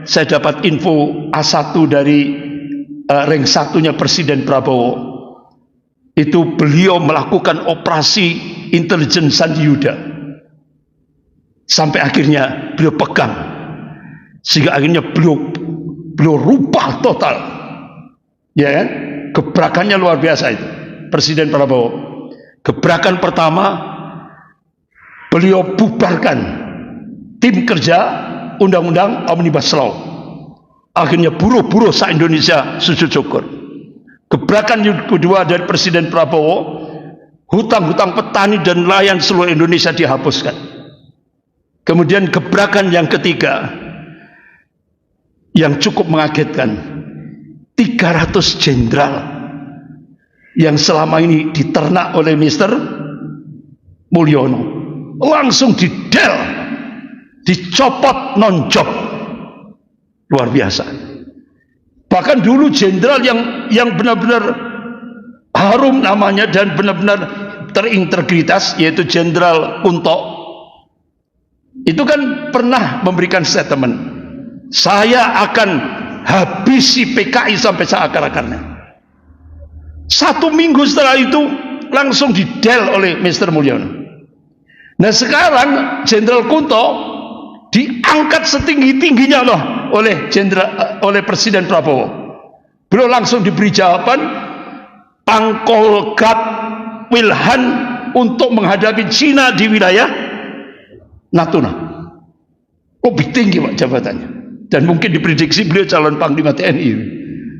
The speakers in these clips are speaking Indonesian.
saya dapat info A1 dari rank satunya Presiden Prabowo. Itu beliau melakukan operasi intelijen Sandi Yuda. Sampai akhirnya beliau pegang. Sehingga akhirnya beliau rubah total. Ya kan? Gebrakannya luar biasa itu. Presiden Prabowo. Gebrakan pertama, beliau bubarkan tim kerja undang-undang Omnibus Law. Akhirnya buruh-buruh se-Indonesia sujud syukur. Gebrakan yang kedua dari Presiden Prabowo, hutang-hutang petani dan nelayan seluruh Indonesia dihapuskan. Kemudian gebrakan yang ketiga, yang cukup mengagetkan, 300 jenderal yang selama ini diternak oleh Mr. Mulyono langsung didel, dicopot non-job. Luar biasa. Bahkan dulu jenderal yang benar-benar harum namanya dan benar-benar terintegritas, yaitu Jenderal Kunto, itu kan pernah memberikan statement, saya akan habisi PKI sampai seakar-akarnya. 1 minggu setelah itu langsung didel oleh Mr. Mulyono. Nah sekarang Jenderal Kunto diangkat setinggi-tingginya loh oleh Presiden Prabowo. Beliau langsung diberi jawaban Pangkolgat Wilhan untuk menghadapi Cina di wilayah Natuna. Lebih tinggi Pak jabatannya. Dan mungkin diprediksi beliau calon Panglima TNI.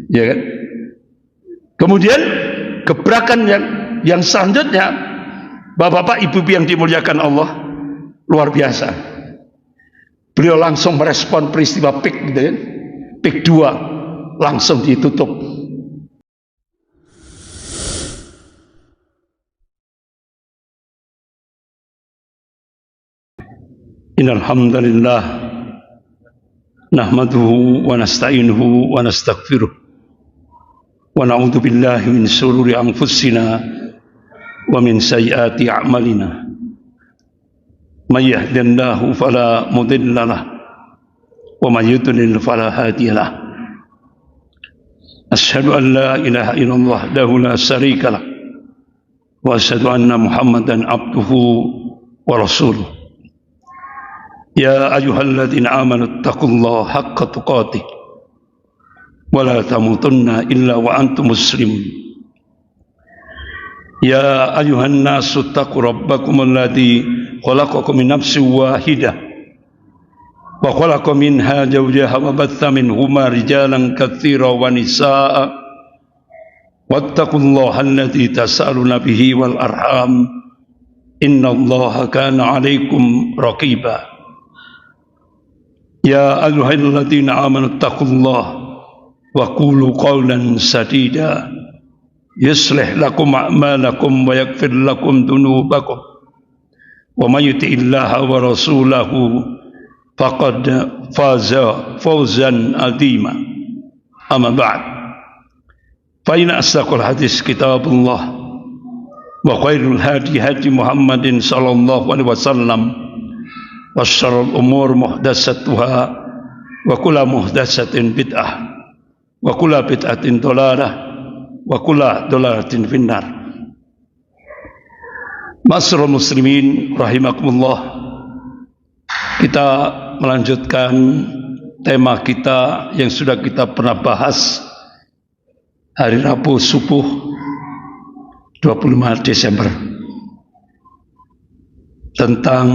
Ya kan? Kemudian gebrakan yang selanjutnya, Bapak-bapak, Ibu-ibu yang dimuliakan Allah, luar biasa. Beliau langsung merespon peristiwa PIK gitu kan. PIK 2 langsung ditutup. Innal hamdalillah nahmaduhu wa nasta'inuhu wa nastaghfiruh wa na'udzu billahi min shururi anfusina wa min sayyiati a'malina. May yahdihillahu fala mudilla lahu wa may yudlil fala hadiya lahu. Asyhadu an la ilaha illallah wahdahu la syarika lahu wa asyhadu anna Muhammadan abduhu wa rasuluh. Ya ayyuhalladzina amanu taqullaha haqqa tuqatih wa la tamutunna illa wa antum muslimun. Ya ayyuhan nasu taqu rabbakum alladzi khalaqakum min nafsin wahidah wa khalaqa minha zawjaha wa batha minhuma rijalan katsiran wa nisaa'a wattaqullaha alladzi tas'aluna bihi wal arham innallaha kana 'alaikum raqiba. Ya ayyuhalladzina amanu taqullaha wa qulu qawlan sadida yuslih lakum a'malakum wa yaghfir lakum dhunubakum wa may yuti'illaha wa rasulahu faqad faza fawzan 'azima. Amma ba'd. Fa inna asdaqal hadis kitabullah wa khairul hadi hadi Muhammadin sallallahu alaihi wasallam wa syarrul umur muhdatsatuha wa kullu muhdatsatin bid'ah wa kullu bid'atin dhalalah wa kullu dhalalatin finnar. Ma'asyiral muslimin rahimakumullah. Kita melanjutkan tema kita yang sudah kita pernah bahas hari Rabu subuh 25 Desember tentang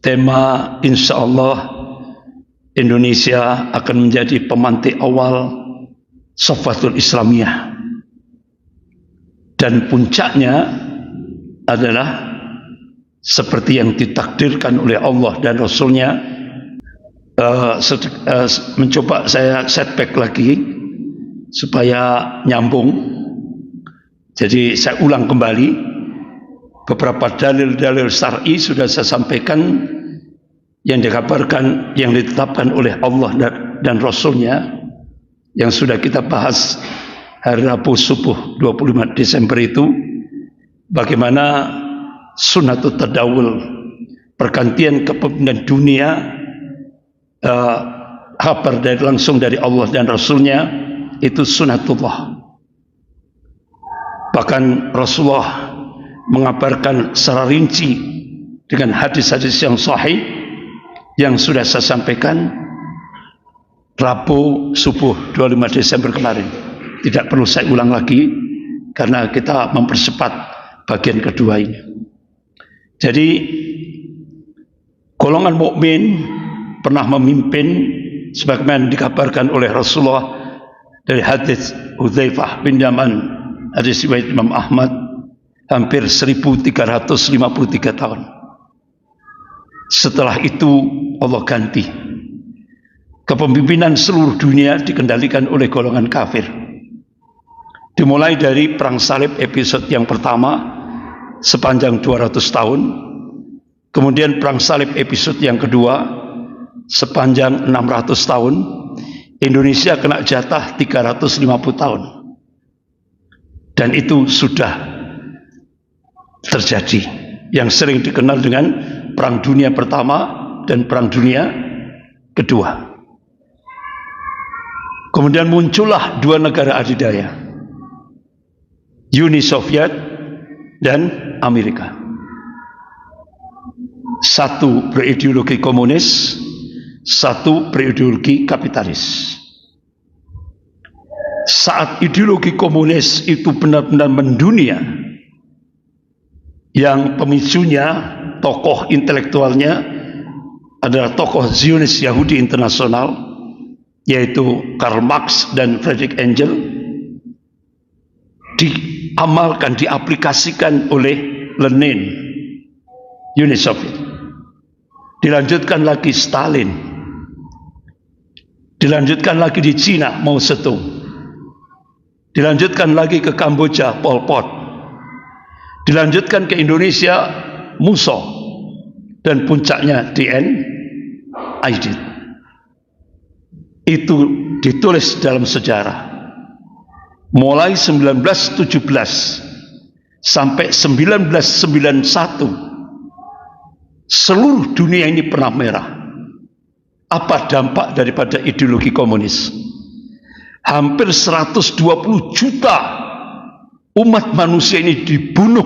tema insyaallah Indonesia akan menjadi pemantik awal Safatul Islamiyah, dan puncaknya adalah seperti yang ditakdirkan oleh Allah dan Rasulnya. Mencoba saya setback lagi supaya nyambung. Jadi saya ulang kembali, beberapa dalil-dalil syar'i sudah saya sampaikan yang dikabarkan, yang ditetapkan oleh Allah dan Rasulnya, yang sudah kita bahas hari Rabu subuh 25 Desember itu. Bagaimana sunnatul tadawul, pergantian kepemimpinan dunia kabar langsung dari Allah dan Rasulnya, itu sunatullah. Bahkan Rasulullah mengabarkan secara rinci dengan hadis-hadis yang sahih yang sudah saya sampaikan Rabu subuh 25 Desember kemarin. Tidak perlu saya ulang lagi karena kita mempercepat bagian kedua ini. Jadi golongan mukmin pernah memimpin sebagaimana dikabarkan oleh Rasulullah dari hadis Hudzaifah bin Yaman, hadis riwayat Imam Ahmad, hampir 1353 tahun. Setelah itu Allah ganti. Kepemimpinan seluruh dunia dikendalikan oleh golongan kafir. Dimulai dari perang salib episode yang pertama sepanjang 200 tahun. Kemudian perang salib episode yang kedua sepanjang 600 tahun. Indonesia kena jatah 350 tahun. Dan itu sudah terjadi. Yang sering dikenal dengan perang dunia pertama dan perang dunia kedua. Kemudian muncullah dua negara adidaya, Uni Soviet dan Amerika. Satu berideologi komunis, satu berideologi kapitalis. Saat ideologi komunis itu benar-benar mendunia, yang pemicunya, tokoh intelektualnya adalah tokoh Zionis Yahudi internasional, yaitu Karl Marx dan Friedrich Engels, diamalkan, diaplikasikan oleh Lenin, Uni Soviet. Dilanjutkan lagi Stalin, dilanjutkan lagi di Cina Mao Zedong, dilanjutkan lagi ke Kamboja Pol Pot, dilanjutkan ke Indonesia Musso, dan puncaknya DN Aidit. Itu ditulis dalam sejarah. Mulai 1917 sampai 1991 seluruh dunia ini pernah merah. Apa dampak daripada ideologi komunis? Hampir 120 juta umat manusia ini dibunuh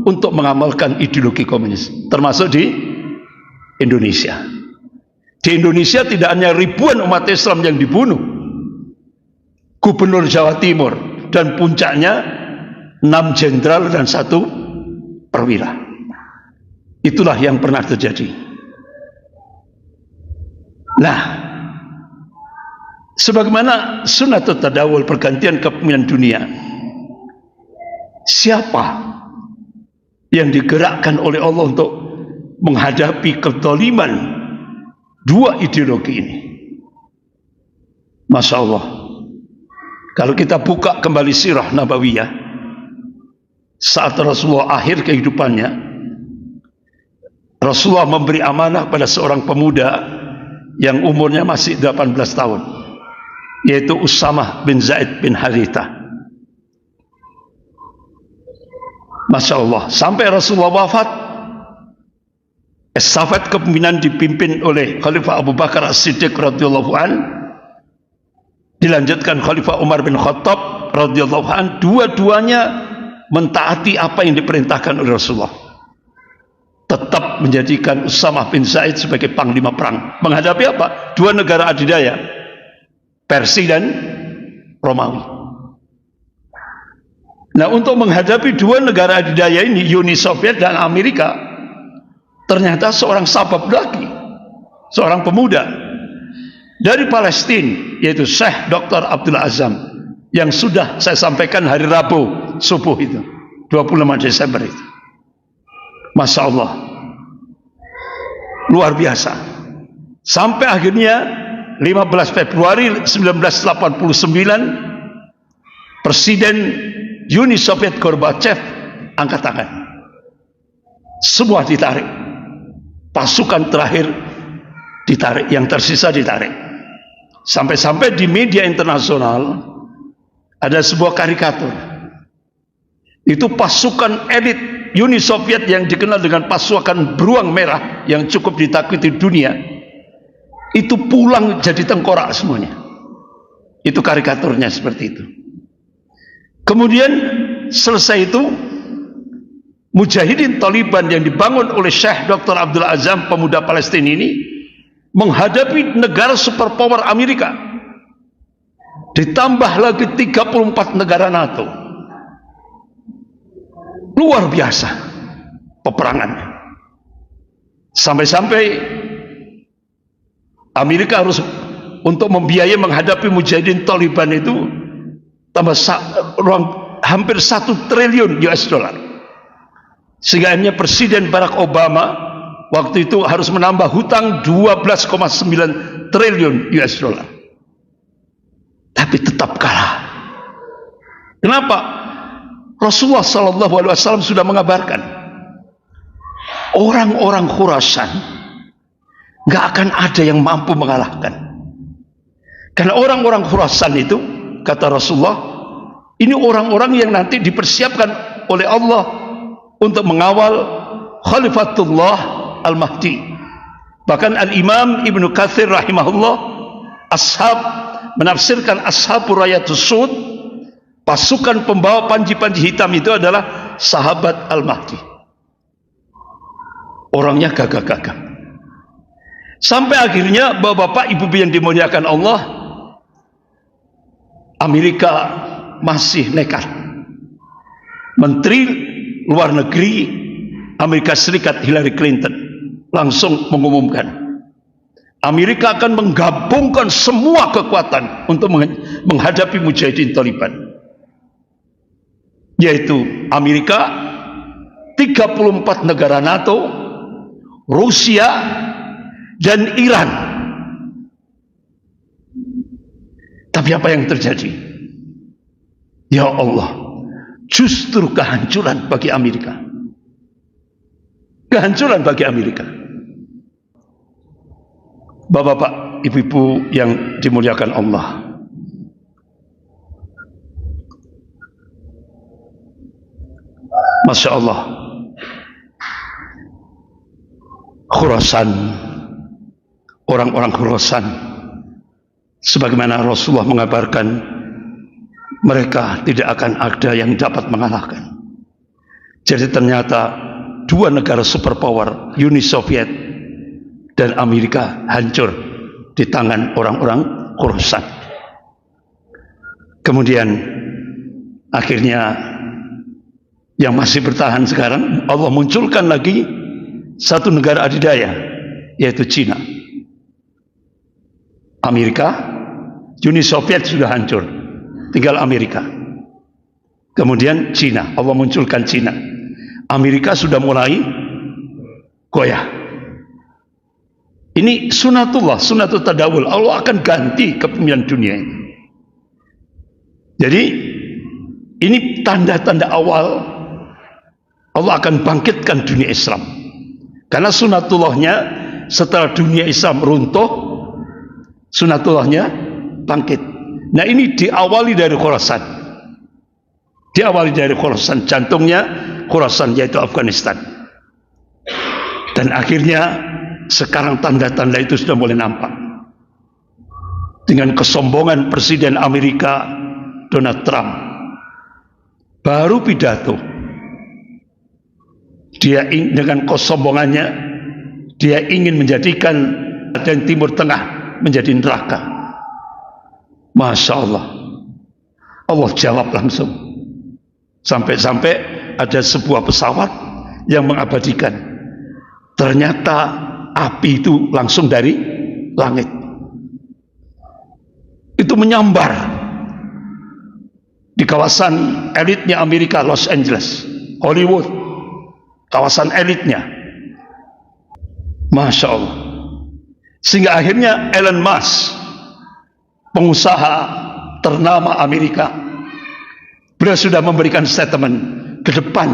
untuk mengamalkan ideologi komunis, termasuk di Indonesia. Di Indonesia tidak hanya ribuan umat Islam yang dibunuh, Gubernur Jawa Timur, dan puncaknya 6 jenderal dan 1 perwira. Itulah yang pernah terjadi. Nah, sebagaimana sunnatul tadawul, pergantian kepemimpinan dunia, siapa yang digerakkan oleh Allah untuk menghadapi kezaliman dua ideologi ini? Masya Allah, kalau kita buka kembali sirah Nabawiyah saat Rasulullah akhir kehidupannya, Rasulullah memberi amanah pada seorang pemuda yang umurnya masih 18 tahun, yaitu Usamah bin Zaid bin Haritha. Masya Allah, sampai Rasulullah wafat, estafet kepemimpinan dipimpin oleh Khalifah Abu Bakar As-Siddiq radhiyallahu an, dilanjutkan Khalifah Umar bin Khattab radhiyallahu an. Dua-duanya mentaati apa yang diperintahkan oleh Rasulullah, tetap menjadikan Usamah bin Zaid sebagai panglima perang. Menghadapi apa? Dua negara adidaya, Persia dan Romawi. Nah, untuk menghadapi dua negara adidaya ini, Uni Soviet dan Amerika, ternyata seorang sabab lagi, seorang pemuda dari Palestina, yaitu Syekh Dr. Abdul Azam, yang sudah saya sampaikan hari Rabu subuh itu, 25 Desember itu. Masya Allah, luar biasa. Sampai akhirnya 15 Februari 1989, Presiden Uni Soviet Gorbachev angkat tangan. Semua ditarik. Pasukan terakhir ditarik, yang tersisa ditarik. Sampai-sampai di media internasional ada sebuah karikatur. Itu pasukan elit Uni Soviet yang dikenal dengan pasukan beruang merah yang cukup ditakuti dunia. itu pulang jadi tengkorak semuanya. Itu karikaturnya seperti itu. Kemudian selesai itu, Mujahidin Taliban yang dibangun oleh Syekh Dr. Abdul Azam, pemuda Palestina ini, menghadapi negara superpower Amerika. Ditambah lagi 34 negara NATO. Luar biasa peperangannya. Sampai-sampai Amerika harus untuk membiayai menghadapi Mujahidin Taliban itu tambah hampir 1 triliun US dollar. Sehingga akhirnya Presiden Barack Obama waktu itu harus menambah hutang 12,9 triliun US dollar. Tapi tetap kalah. Kenapa? Rasulullah SAW sudah mengabarkan, orang-orang Khurasan gak akan ada yang mampu mengalahkan. Karena orang-orang Khurasan itu, kata Rasulullah, ini orang-orang yang nanti dipersiapkan oleh Allah untuk mengawal Khalifatullah Al-Mahdi. Bahkan Al-Imam Ibnu Katsir rahimahullah menafsirkan Ashabur Rayatus Sud, pasukan pembawa panji-panji hitam itu adalah sahabat Al-Mahdi. Orangnya gagah-gagah. Sampai akhirnya bapak-bapak, ibu-ibu yang dimuliakan Allah, Amerika masih nekat. Menteri Luar Negeri Amerika Serikat Hillary Clinton langsung mengumumkan Amerika akan menggabungkan semua kekuatan untuk menghadapi Mujahidin Taliban, yaitu Amerika, 34 negara NATO, Rusia, dan Iran. Tapi apa yang terjadi? Ya Allah, justru kehancuran bagi Amerika. Kehancuran bagi Amerika. Bapak-bapak, ibu-ibu yang dimuliakan Allah, Masya Allah, Khurasan, orang-orang Khurasan, sebagaimana Rasulullah mengabarkan, mereka tidak akan ada yang dapat mengalahkan. Jadi ternyata dua negara superpower, Uni Soviet dan Amerika, hancur di tangan orang-orang Khurasan. Kemudian akhirnya yang masih bertahan sekarang, Allah munculkan lagi satu negara adidaya, yaitu Cina. Amerika, Uni Soviet sudah hancur, tinggal Amerika. Kemudian Cina, Allah munculkan Cina. Amerika sudah mulai goyah. Ini sunatullah, sunatul tadawul. Allah akan ganti kepemimpinan dunia ini. Jadi ini tanda-tanda awal Allah akan bangkitkan dunia Islam. Karena sunatullahnya setelah dunia Islam runtuh, sunatullahnya bangkit. Nah ini diawali dari Khurasan. Diawali dari Khurasan, jantungnya Khurasan, yaitu Afghanistan. Dan akhirnya sekarang tanda-tanda itu sudah mulai nampak. Dengan kesombongan Presiden Amerika Donald Trump, baru pidato, dia dengan kesombongannya, dia ingin menjadikan dan Timur Tengah menjadi neraka. Masya Allah, Allah jawab langsung. Sampai-sampai ada sebuah pesawat yang mengabadikan, ternyata api itu langsung dari langit. Itu menyambar di kawasan elitnya Amerika, Los Angeles, Hollywood, kawasan elitnya. Masya Allah. Sehingga akhirnya Elon Musk, pengusaha ternama Amerika, beliau sudah memberikan statement, ke depan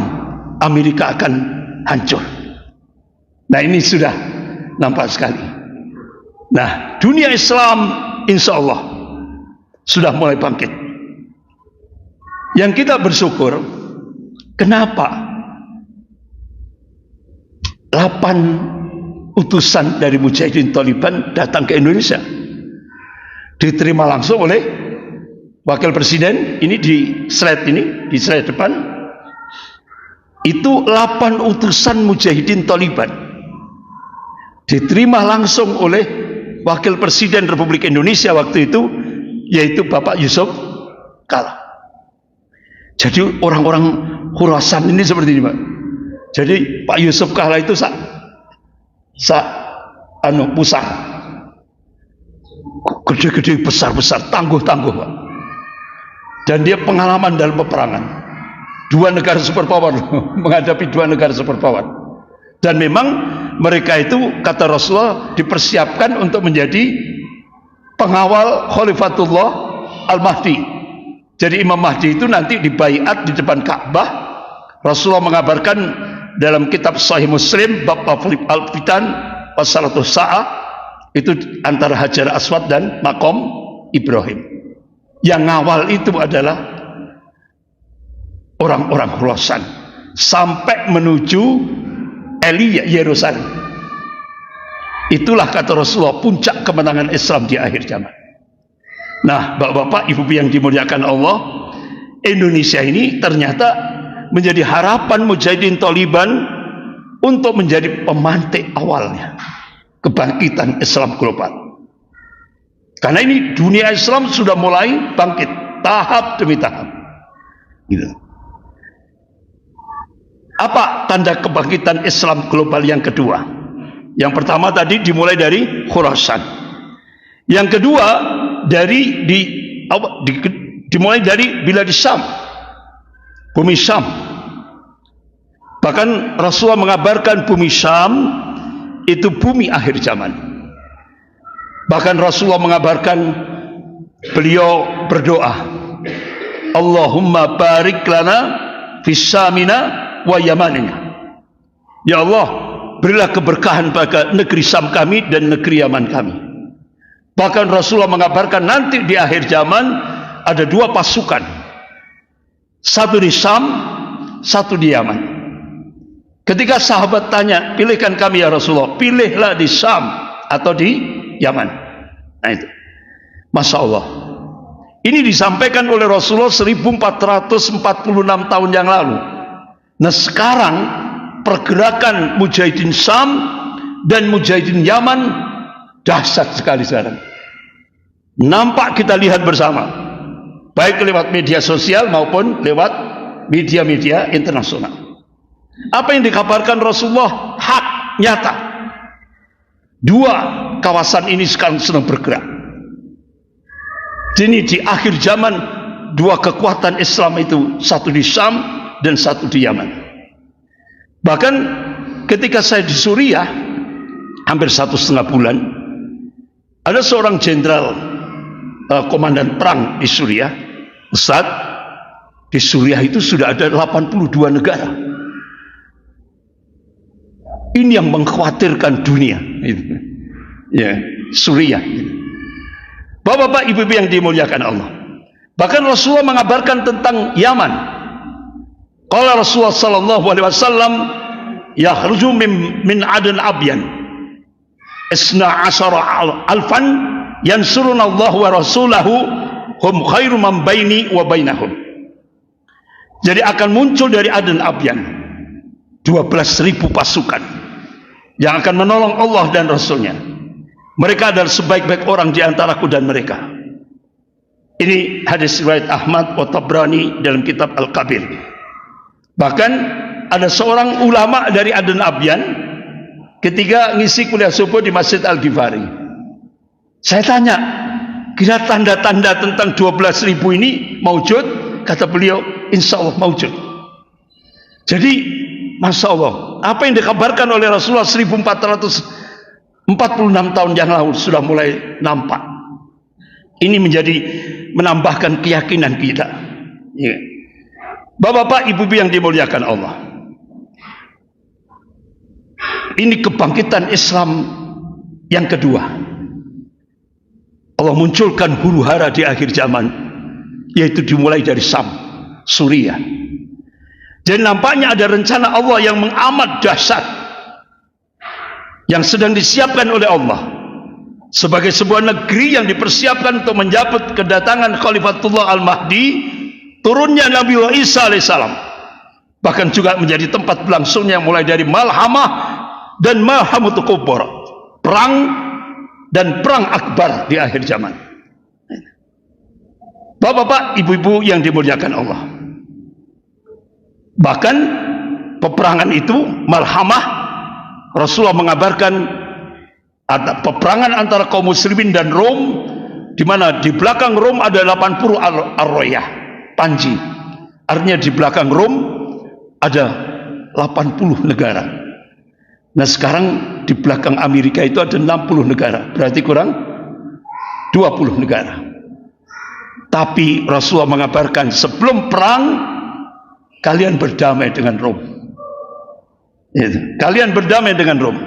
Amerika akan hancur. Nah ini sudah nampak sekali. Nah dunia Islam insya Allah sudah mulai bangkit. Yang kita bersyukur, kenapa 8 utusan dari Mujahidin Taliban datang ke Indonesia. Diterima langsung oleh Wakil Presiden. Ini di slide depan. Itu 8 utusan Mujahidin Taliban diterima langsung oleh Wakil Presiden Republik Indonesia waktu itu, yaitu Bapak Yusuf Kala. Jadi orang-orang Khurasan ini seperti ini, Pak. Jadi Pak Yusuf Kala itu pusat gede-gede, besar-besar, tangguh-tangguh, Pak. Dan dia pengalaman dalam peperangan. 2 negara superpower menghadapi 2 negara superpower. Dan memang mereka itu, kata Rasulullah, dipersiapkan untuk menjadi pengawal Khalifatullah Al-Mahdi. Jadi Imam Mahdi itu nanti dibaiat di depan Ka'bah. Rasulullah mengabarkan dalam kitab Sahih Muslim bab Al-Fitan Wasalatus Sa'ah, itu antara Hajar Aswad dan Maqam Ibrahim. Yang ngawal itu adalah orang-orang Khurasan sampai menuju Yerusalem. Itulah kata Rasulullah puncak kemenangan Islam di akhir zaman. Nah, bapak-bapak, ibu yang dimuliakan Allah, Indonesia ini ternyata menjadi harapan Mujahidin Taliban untuk menjadi pemantik awalnya kebangkitan Islam global. Karena ini dunia Islam sudah mulai bangkit tahap demi tahap. Gitu. Apa tanda kebangkitan Islam global yang kedua? Yang pertama tadi dimulai dari Khurasan. Yang kedua dimulai dari Bilad Syam, bumi Syam. Bahkan Rasulullah mengabarkan bumi Syam itu bumi akhir zaman. Bahkan Rasulullah mengabarkan, beliau berdoa, Allahumma barik lana fis Syamina wa Yamanina. Ya Allah, berilah keberkahan pada negeri Syam kami dan negeri Yaman kami. Bahkan Rasulullah mengabarkan nanti di akhir zaman ada 2 pasukan, satu di Syam, satu di Yaman. Ketika sahabat tanya, pilihkan kami ya Rasulullah, pilihlah di Syam atau di Yaman. Nah itu, Masya Allah, ini disampaikan oleh Rasulullah 1446 tahun yang lalu. Nah sekarang pergerakan Mujahidin Syam dan Mujahidin Yaman dahsyat sekali sekarang. Nampak kita lihat bersama, baik lewat media sosial maupun lewat media-media internasional. Apa yang dikabarkan Rasulullah hak, nyata. 2 kawasan ini sekarang sedang bergerak. Jadi di akhir zaman 2 kekuatan Islam itu, satu di Syam dan satu di Yaman. Bahkan ketika saya di Suriah hampir 1,5 bulan, ada seorang jenderal komandan perang di Suriah, Ustaz, di Suriah itu sudah ada 82 negara. Ini yang mengkhawatirkan dunia. Ya, Suriah. Bapak-bapak, ibu-ibu yang dimuliakan Allah. Bahkan Rasulullah mengabarkan tentang Yaman. Qala Rasulullah sallallahu alaihi wasallam, yakhruju min Aden Abyan 12 alfan yansuruna Allah wa rasulahu hum khairu man baini wa bainahum. Jadi akan muncul dari Aden Abyan 12.000 pasukan yang akan menolong Allah dan Rasulnya. Mereka adalah sebaik-baik orang di antaraku dan mereka. Ini hadis riwayat Ahmad wa Tabrani dalam kitab Al-Kabir. Bahkan ada seorang ulama dari Aden Abyan ketika ngisi kuliah subuh di Masjid Al-Ghifari. Saya tanya, kira tanda-tanda tentang 12.000 ini maujud? Kata beliau, insya Allah maujud. Jadi, Masya Allah, apa yang dikabarkan oleh Rasulullah 1446 tahun yang lalu sudah mulai nampak. Ini menjadi menambahkan keyakinan kita. Ya. Bapak-bapak, ibu-ibu yang dimuliakan Allah. Ini kebangkitan Islam yang kedua. Allah munculkan huru hara di akhir zaman, yaitu dimulai dari Syam, Suriah. Jadi nampaknya ada rencana Allah yang mengamat dahsyat, yang sedang disiapkan oleh Allah sebagai sebuah negeri yang dipersiapkan untuk menjemput kedatangan Khalifatullah Al-Mahdi, turunnya Nabi Isa alaihissalam, bahkan juga menjadi tempat berlangsungnya mulai dari Malhamah dan Malhamatul Kubra, perang dan perang akbar di akhir zaman. Bapak-bapak, ibu-ibu yang dimuliakan Allah, bahkan peperangan itu Malhamah, Rasulullah mengabarkan ada peperangan antara kaum muslimin dan Rom, di mana di belakang Rom ada 80 ar-royah, panji. Artinya di belakang Rom ada 80 negara. Nah sekarang di belakang Amerika itu ada 60 negara, berarti kurang 20 negara. Tapi Rasulullah mengabarkan sebelum perang kalian berdamai dengan Rom. Kalian berdamai dengan Rom,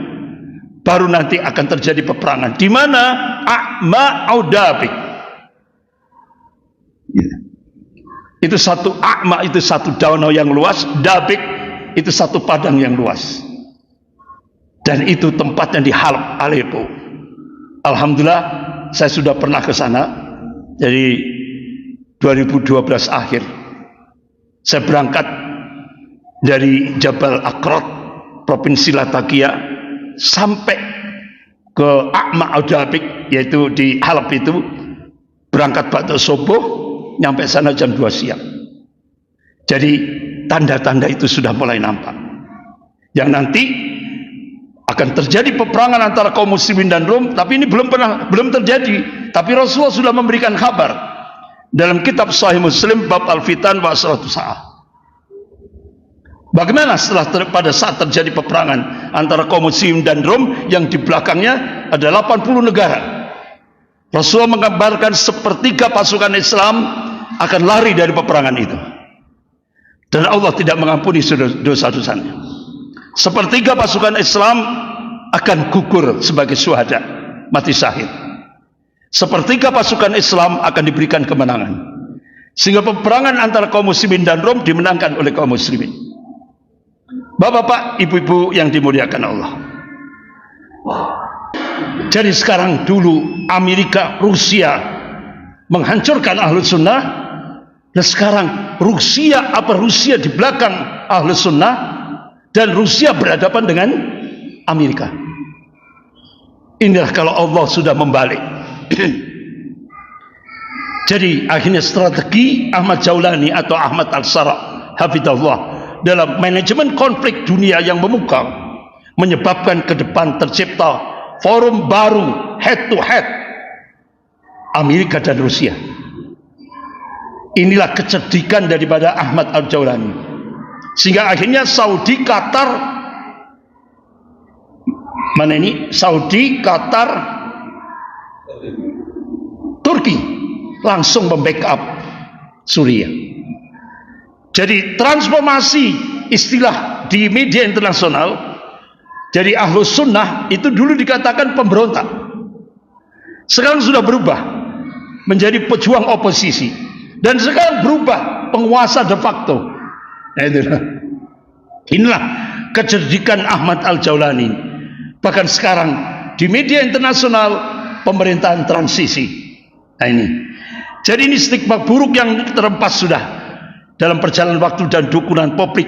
baru nanti akan terjadi peperangan. Di mana A'ma Audabik. Itu satu A'ma, itu satu danau yang luas, Dabik itu satu padang yang luas. Dan itu tempatnya di Halab, Aleppo. Alhamdulillah saya sudah pernah ke sana. Jadi 2012 akhir saya berangkat dari Jabal Akrot, Provinsi Latakia, sampai ke A'ma Audabik, yaitu di Halab itu. Berangkat waktu subuh, nyampe sana jam 2 siang. Jadi tanda-tanda itu sudah mulai nampak, yang nanti akan terjadi peperangan antara kaum muslimin dan Rom. Tapi ini belum terjadi, tapi Rasulullah sudah memberikan kabar dalam kitab Sahih Muslim bab Al-Fitan wa Asratu Sa'ah. Bagaimana pada saat terjadi peperangan antara kaum muslim dan Rom, yang di belakangnya ada 80 negara. Rasulullah mengabarkan sepertiga pasukan Islam akan lari dari peperangan itu, dan Allah tidak mengampuni dosa-dosanya. Sepertiga pasukan Islam akan gugur sebagai syuhada, mati syahid. Sepertiga pasukan Islam akan diberikan kemenangan, sehingga peperangan antara kaum muslimin dan Rom dimenangkan oleh kaum muslimin. Bapak-bapak, ibu-ibu yang dimuliakan Allah. Jadi sekarang, dulu Amerika, Rusia menghancurkan Ahlus Sunnah, dan sekarang Rusia di belakang Ahlus Sunnah, dan Rusia berhadapan dengan Amerika. Inilah kalau Allah sudah membalik. Jadi akhirnya strategi Ahmad Jaulani atau Ahmad Al-Sara hafidhahullah dalam manajemen konflik dunia yang memukau, menyebabkan ke depan tercipta forum baru head to head Amerika dan Rusia. Inilah kecerdikan daripada Ahmad Al-Jaulani, sehingga akhirnya Saudi, Qatar, Turki langsung membackup Suriah. Jadi transformasi istilah di media internasional, jadi Ahlus Sunnah itu dulu dikatakan pemberontak, sekarang sudah berubah menjadi pejuang oposisi, dan sekarang berubah penguasa de facto. Nah, inilah kecerdikan Ahmad Al-Jaulani. Bahkan sekarang di media internasional pemerintahan transisi. Nah ini, jadi ini stigma buruk yang terempas sudah dalam perjalanan waktu dan dukungan publik,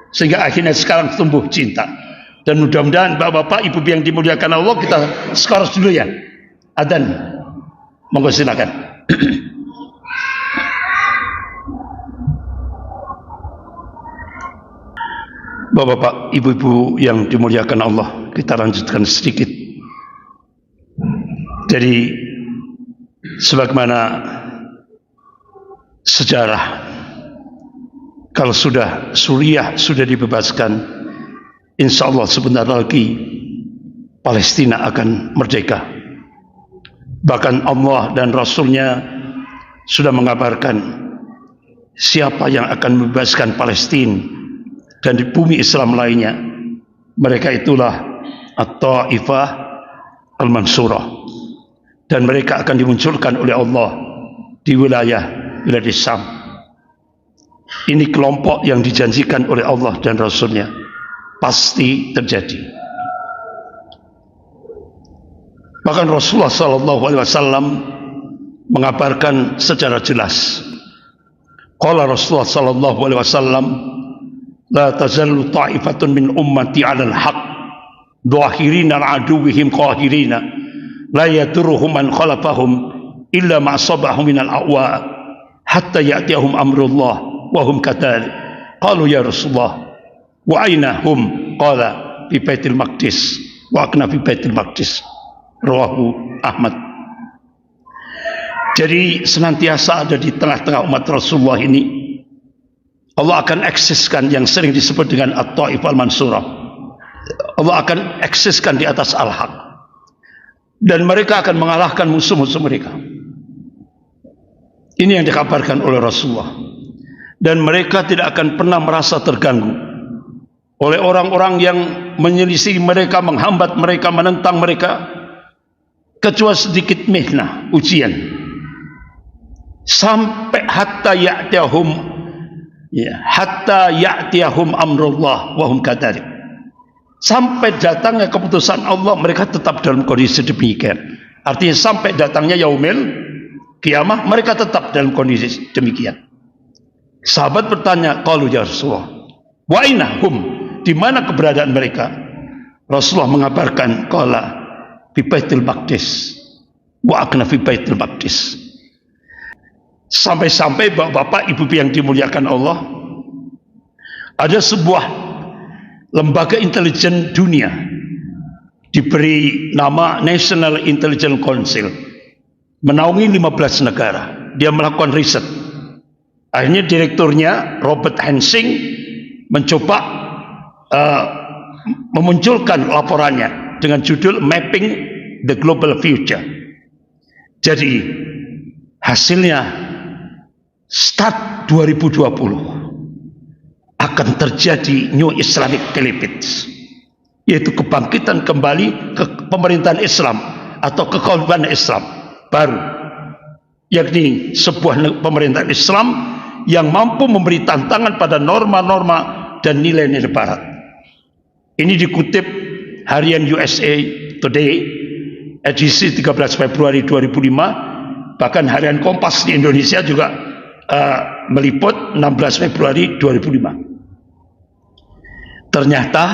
sehingga akhirnya sekarang tumbuh cinta. Dan mudah-mudahan bapak-bapak, ibu yang dimuliakan Allah, kita skors dulu ya. Adzan, monggo silakan. Bapak-bapak, ibu-ibu yang dimuliakan Allah, kita lanjutkan sedikit. Jadi sebagaimana sejarah, kalau sudah Suriah sudah dibebaskan, insya Allah sebentar lagi Palestina akan merdeka. Bahkan Allah dan Rasulnya sudah mengabarkan siapa yang akan membebaskan Palestina dan di bumi Islam lainnya, mereka itulah At-Ta'ifah Al-Mansurah, dan mereka akan dimunculkan oleh Allah di wilayah Syam. Ini kelompok yang dijanjikan oleh Allah dan Rasulnya pasti terjadi. Bahkan Rasulullah SAW mengabarkan secara jelas. Qala Rasulullah SAW, la tazallu ta'ifatun min ummati 'alal haqq dhahirina 'ala aduwwihim qahirina la yadurruhum man khalafahum illa ma asabahum minal a'wa hatta ya'tiyahum amrullah wa hum kadhalik. Qalu ya Rasulullah wa aina hum? Qala fi Baitul Maqdis wa akna fi Baitul Maqdis. Rawahu Ahmad. Jadi senantiasa ada di tengah-tengah umat Rasulullah ini. Allah akan eksiskan yang sering disebut dengan At-Ta'ifah Al-Mansurah. Allah akan eksiskan di atas Al-Haq. Dan mereka akan mengalahkan musuh-musuh mereka. Ini yang dikabarkan oleh Rasulullah. Dan mereka tidak akan pernah merasa terganggu oleh orang-orang yang menyelisih mereka, menghambat mereka, menentang mereka, kecuali sedikit mihnah, ujian. Sampai hatta ya'tiyahum amrullah wa hum kadhalik. Sampai datangnya keputusan Allah, mereka tetap dalam kondisi demikian. Artinya sampai datangnya yaumil kiamah, mereka tetap dalam kondisi demikian. Sahabat bertanya, qalu ya Rasulullah, wa aina hum? Di mana keberadaan mereka? Rasulullah mengabarkan, qala fi Baitul Maqdis wa akna fi Baitul Maqdis. Sampai-sampai bapak-bapak, ibu yang dimuliakan Allah, ada sebuah lembaga intelijen dunia diberi nama National Intelligence Council, menaungi 15 negara. Dia melakukan riset. Akhirnya direkturnya Robert Hensing mencoba memunculkan laporannya dengan judul Mapping the Global Future. Jadi hasilnya start 2020 akan terjadi New Islamic Philippines, yaitu kebangkitan kembali ke pemerintahan Islam atau kekhalifahan Islam baru, yakni sebuah pemerintahan Islam yang mampu memberi tantangan pada norma-norma dan nilai-nilai Barat. Ini dikutip harian USA Today edisi 13 Februari 2005. Bahkan harian Kompas di Indonesia juga meliput 16 Februari 2005. Ternyata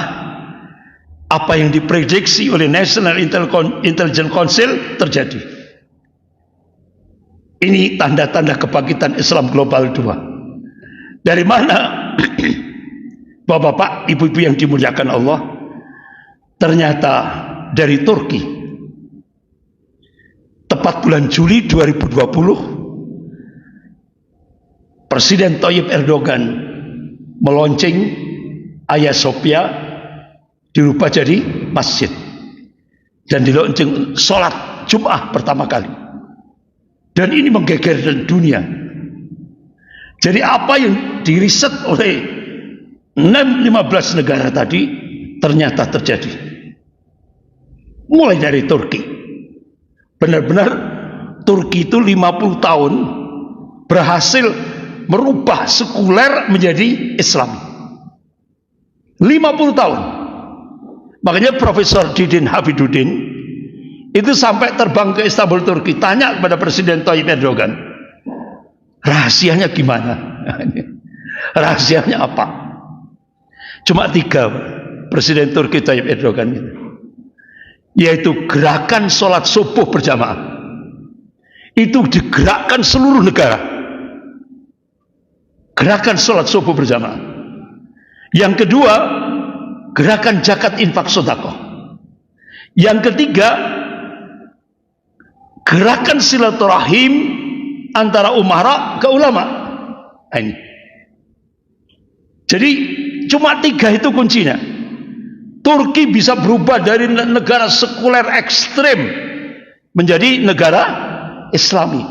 apa yang diprediksi oleh National Intelligence Council terjadi. Ini tanda-tanda kebangkitan Islam global 2. Dari mana? Bapak-bapak, ibu-ibu yang dimuliakan Allah, ternyata dari Turki. Tepat bulan Juli 2020, Presiden Tayyip Erdogan meluncing Hagia Sophia dirubah jadi masjid dan diluncing sholat Jum'ah pertama kali. Dan ini menggegerkan dunia. Jadi apa yang diriset oleh 15 negara tadi ternyata terjadi. Mulai dari Turki. Benar-benar Turki itu 50 tahun berhasil merubah sekuler menjadi Islam. 50 tahun. Makanya Profesor Didin Habiduddin itu sampai terbang ke Istanbul, Turki, tanya kepada Presiden Tayyip Erdogan, rahasianya gimana? Rahasianya apa? Cuma 3 Presiden Turki Tayyip Erdogan itu, yaitu gerakan sholat subuh berjamaah. Itu digerakkan seluruh negara. Gerakan sholat subuh berjamaah. Yang kedua, gerakan zakat infak sedekah. Yang ketiga, gerakan silaturahim antara umara ke ulama. Ini. Jadi cuma 3 itu kuncinya. Turki bisa berubah dari negara sekuler ekstrem menjadi negara Islami.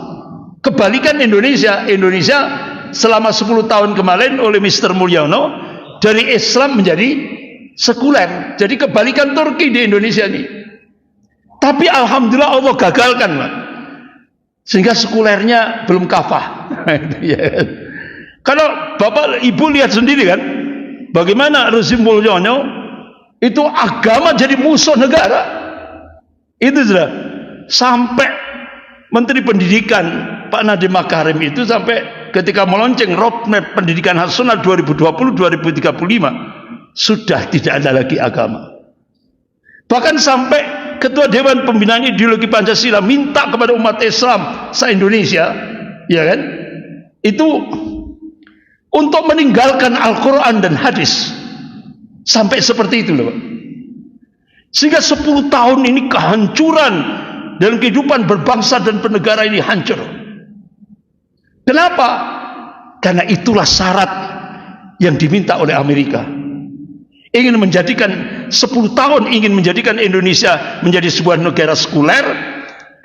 Kebalikan Indonesia. Indonesia selama 10 tahun kemarin oleh Mr. Mulyono dari Islam menjadi sekuler. Jadi kebalikan Turki di Indonesia ini. Tapi alhamdulillah Allah gagalkan, Pak. Sehingga sekulernya belum kafah. Kalau Bapak Ibu lihat sendiri kan, bagaimana rezim Mulyono itu agama jadi musuh negara. Itu sudah. Sampai Menteri Pendidikan Pak Nadiem Makarim itu sampai ketika melonceng roadmap pendidikan nasional 2020-2035 sudah tidak ada lagi agama. Bahkan sampai Ketua Dewan Pembinaan Ideologi Pancasila minta kepada umat Islam se-Indonesia, ya kan, itu untuk meninggalkan Al-Quran dan hadis. Sampai seperti itu loh Pak. Sehingga 10 tahun ini kehancuran dalam kehidupan berbangsa dan bernegara ini hancur. Kenapa? Karena itulah syarat yang diminta oleh Amerika. Ingin menjadikan 10 tahun ingin menjadikan Indonesia menjadi sebuah negara sekuler.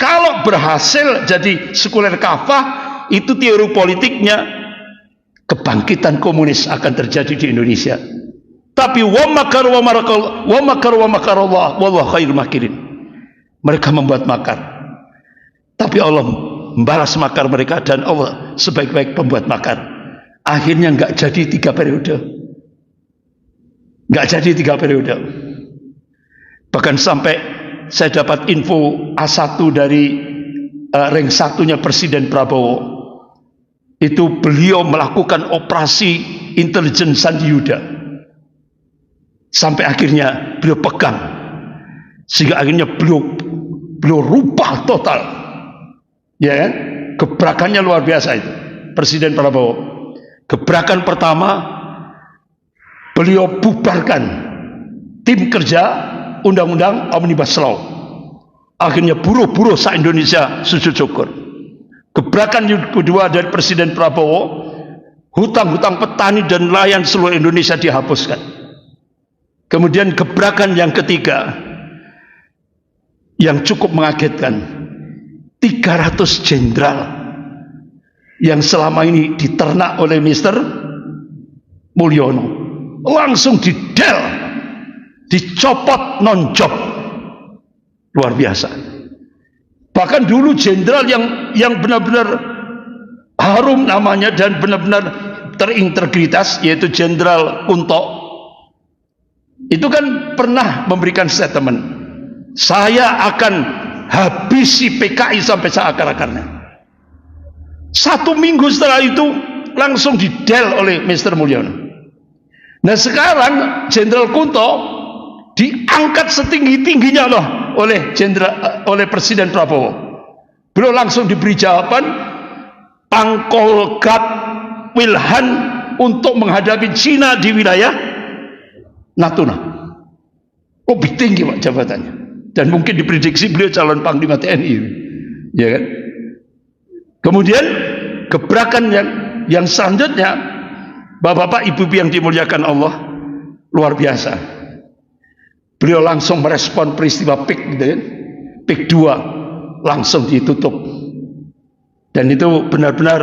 Kalau berhasil jadi sekuler kafah, itu teori politiknya kebangkitan komunis akan terjadi di Indonesia. Tapi wa makar wa makarallah wallahu khairul makirin. Mereka membuat makar, tapi Allah membalas makar mereka, dan Allah sebaik-baik pembuat makar. Akhirnya nggak jadi 3 periode, nggak jadi 3 periode. Bahkan sampai saya dapat info A1 dari rank 1-nya Presiden Prabowo, itu beliau melakukan operasi intelijen Sandi Yuda, sampai akhirnya beliau pegang, sehingga akhirnya beliau rubah total, ya kan? Gebrakannya luar biasa itu Presiden Prabowo. Gebrakan pertama, beliau bubarkan tim kerja undang-undang Omnibus Law. Akhirnya buruh-buruh se-Indonesia sujud syukur. Gebrakan yang kedua dari Presiden Prabowo, hutang-hutang petani dan nelayan seluruh Indonesia dihapuskan. Kemudian gebrakan yang ketiga yang cukup mengagetkan, 300 jenderal yang selama ini diternak oleh Mr. Mulyono langsung didel, dicopot non-job. Luar biasa. Bahkan dulu jenderal yang benar-benar harum namanya dan benar-benar terintegritas, yaitu Jenderal Kunto, itu kan pernah memberikan statement, saya akan habisi PKI sampai seakar-akarnya. 1 minggu setelah itu langsung didel oleh Mr. Mulyono. Nah sekarang Jenderal Kunto diangkat setinggi-tingginya loh oleh Presiden Prabowo. Beliau langsung diberi jawaban, Pangkolgap Wilhan untuk menghadapi Cina di wilayah Natuna. Lebih tinggi Pak jabatannya. Dan mungkin diprediksi beliau calon Panglima TNI, ya kan? Kemudian gebrakan yang selanjutnya, Bapak-bapak, Ibu-ibu yang dimuliakan Allah, luar biasa. Beliau langsung merespon peristiwa PIK, gitu kan? PIK 2 langsung ditutup. Dan itu benar-benar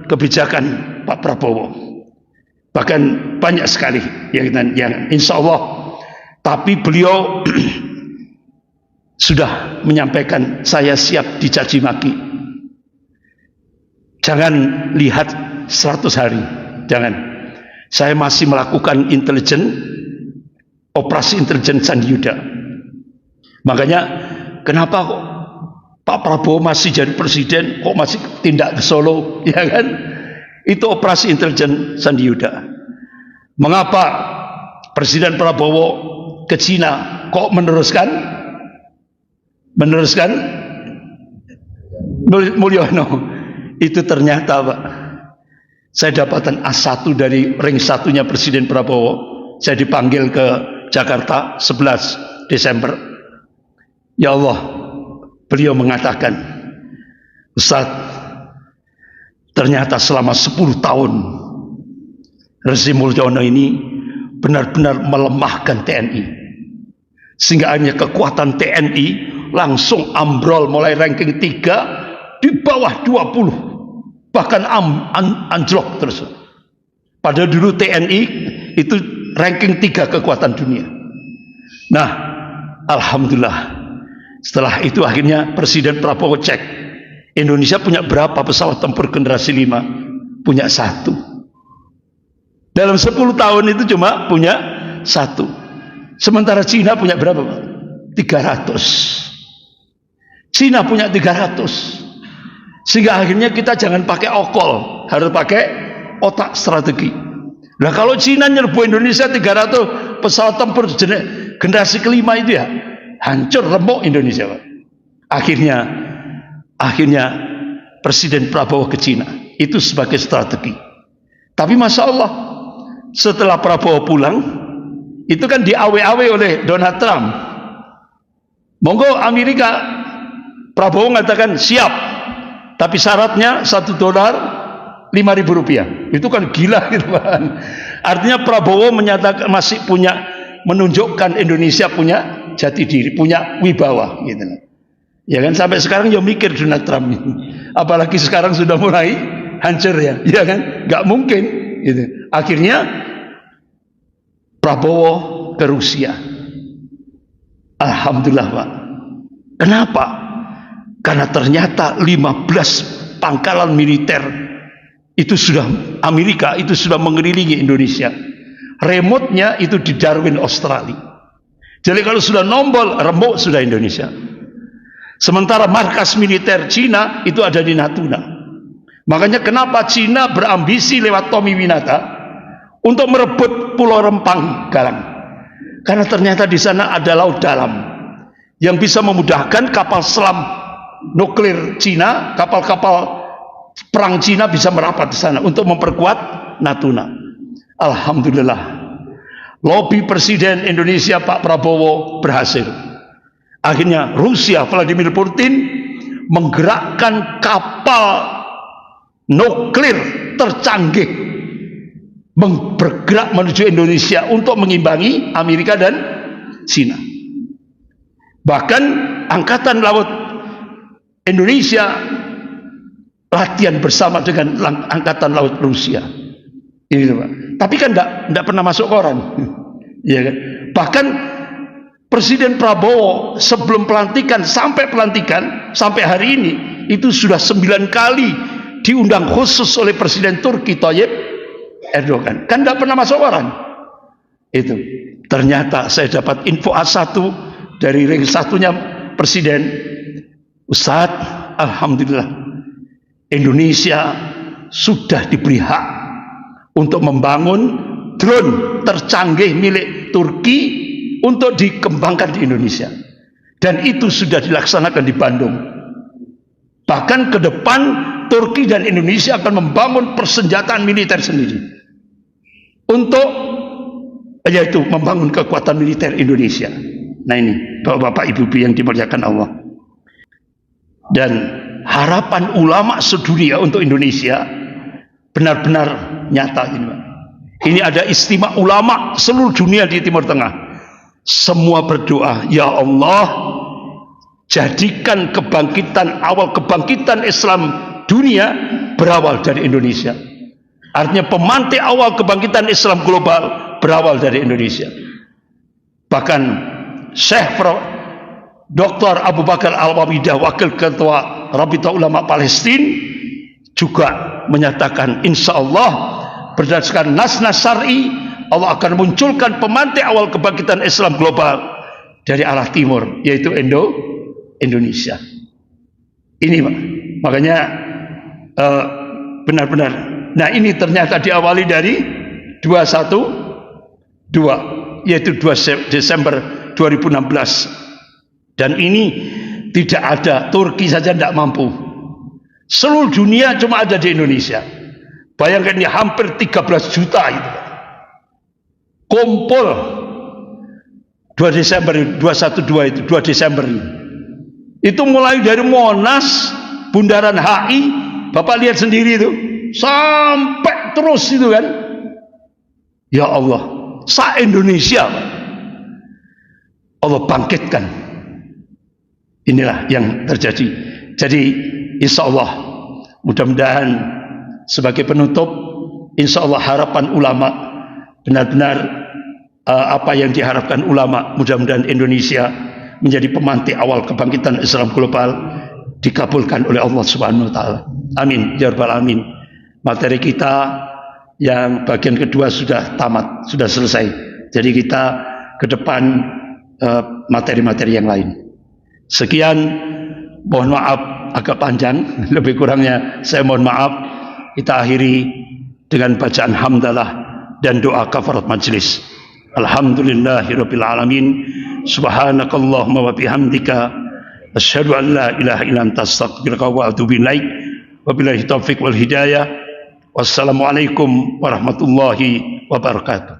kebijakan Pak Prabowo. Bahkan banyak sekali yang insya Allah. Tapi beliau sudah menyampaikan, saya siap dicaci maki. Jangan lihat 100 hari, jangan. Saya masih melakukan operasi intelijen Sandi Yuda. Makanya kenapa kok Pak Prabowo masih jadi presiden, kok masih tindak ke Solo, ya kan? Itu operasi intelijen Sandi Yuda. Mengapa Presiden Prabowo ke Cina kok meneruskan Mulyono? Itu ternyata Pak, saya dapatkan A1 dari ring 1-nya Presiden Prabowo. Saya dipanggil ke Jakarta 11 Desember. Ya Allah, beliau mengatakan, Ustaz, ternyata selama 10 tahun rezim Mulyono ini benar-benar melemahkan TNI, sehingga hanya kekuatan TNI langsung ambrol mulai ranking 3 di bawah 20, bahkan anjlok terus. Padahal dulu TNI itu ranking 3 kekuatan dunia. Nah, alhamdulillah, setelah itu akhirnya Presiden Prabowo cek, Indonesia punya berapa pesawat tempur generasi 5? Punya 1. Dalam 10 tahun itu cuma punya 1. Sementara Cina punya berapa Pak? 300. Cina punya 300. Sehingga akhirnya kita jangan pakai okol, harus pakai otak strategi. Nah kalau Cina nyerbu Indonesia 300 pesawat tempur generasi kelima itu ya, hancur remuk Indonesia, Pak. Akhirnya Presiden Prabowo ke Cina itu sebagai strategi. Tapi Masya Allah, setelah Prabowo pulang, itu kan diawe-awe oleh Donald Trump. Monggo Amerika, Prabowo mengatakan siap, tapi syaratnya $1 5.000 rupiah. Itu kan gila gitu kan. Artinya Prabowo menyatakan masih punya, menunjukkan Indonesia punya jati diri, punya wibawa gitu. Ya kan, sampai sekarang ya mikir Donald Trump itu. Apalagi sekarang sudah mulai hancur ya. Ya kan? Gak mungkin gitu. Akhirnya Prabowo ke Rusia. Alhamdulillah, Pak. Kenapa? Karena ternyata 15 pangkalan militer itu sudah, Amerika itu sudah mengelilingi Indonesia. Remote-nya itu di Darwin, Australia. Jadi kalau sudah nombol, remuk sudah Indonesia. Sementara markas militer Cina itu ada di Natuna. Makanya kenapa Cina berambisi lewat Tommy Winata untuk merebut Pulau Rempang Galang. Karena ternyata di sana ada laut dalam yang bisa memudahkan kapal selam nuklir Cina, kapal-kapal perang Cina bisa merapat di sana untuk memperkuat Natuna. Alhamdulillah, lobi Presiden Indonesia Pak Prabowo berhasil. Akhirnya Rusia, Vladimir Putin menggerakkan kapal nuklir tercanggih bergerak menuju Indonesia untuk mengimbangi Amerika dan Cina. Bahkan Angkatan Laut Indonesia latihan bersama dengan Angkatan Laut Rusia. Ini Pak. Tapi kan enggak pernah masuk koran. Ya kan? Bahkan Presiden Prabowo sebelum pelantikan sampai hari ini itu sudah 9 kali diundang khusus oleh Presiden Turki Tayyip Erdogan. Kan enggak pernah masuk koran. Itu. Ternyata saya dapat info A1 dari ring satunya Presiden. Ustadz, alhamdulillah Indonesia sudah diberi hak untuk membangun drone tercanggih milik Turki untuk dikembangkan di Indonesia, dan itu sudah dilaksanakan di Bandung. Bahkan ke depan Turki dan Indonesia akan membangun persenjataan militer sendiri untuk yaitu membangun kekuatan militer Indonesia. Nah ini Bapak-bapak Ibu-ibu yang dimuliakan Allah, dan harapan ulama sedunia untuk Indonesia benar-benar nyata ini, Pak. Ini ada istimewa ulama seluruh dunia di Timur Tengah. Semua berdoa, ya Allah, jadikan awal kebangkitan Islam dunia berawal dari Indonesia. Artinya pemantik awal kebangkitan Islam global berawal dari Indonesia. Bahkan Syekh Dr. Abu Bakar Al-Wawidah, Wakil Ketua Rabita Ulama Palestina, juga menyatakan insya Allah berdasarkan nas-nas syar'i Allah akan munculkan pemantik awal kebangkitan Islam global dari arah timur, yaitu Indonesia. Ini Pak. Makanya benar-benar. Nah ini ternyata diawali dari 212, yaitu 2 Desember 2016. Dan ini tidak ada, Turki saja tidak mampu. Seluruh dunia cuma ada di Indonesia. Bayangkan ini hampir 13 juta itu. Kumpul 2 Desember 212 itu 2 Desember itu mulai dari Monas, Bundaran HI, Bapak lihat sendiri itu, sampai terus itu kan. Ya Allah, se-Indonesia Allah bangkitkan. Inilah yang terjadi. Jadi insya Allah mudah-mudahan sebagai penutup, insya Allah harapan ulama benar-benar apa yang diharapkan ulama, mudah-mudahan Indonesia menjadi pemantik awal kebangkitan Islam global dikabulkan oleh Allah Subhanahu wa taala. Amin ya rabbal alamin. Materi kita yang bagian kedua sudah tamat, sudah selesai. Jadi kita ke depan materi-materi yang lain. Sekian, Mohon maaf agak panjang, lebih kurangnya saya mohon maaf. Kita akhiri dengan bacaan hamdalah dan doa kafarat majlis. Alhamdulillahirabbil alamin. Subhanakallahumma wa bihamdika asyhadu an la ilaha illa anta astaghfiruka wa atubu ilaik. Wabillahi taufiq wal hidayah. Wassalamualaikum warahmatullahi wabarakatuh.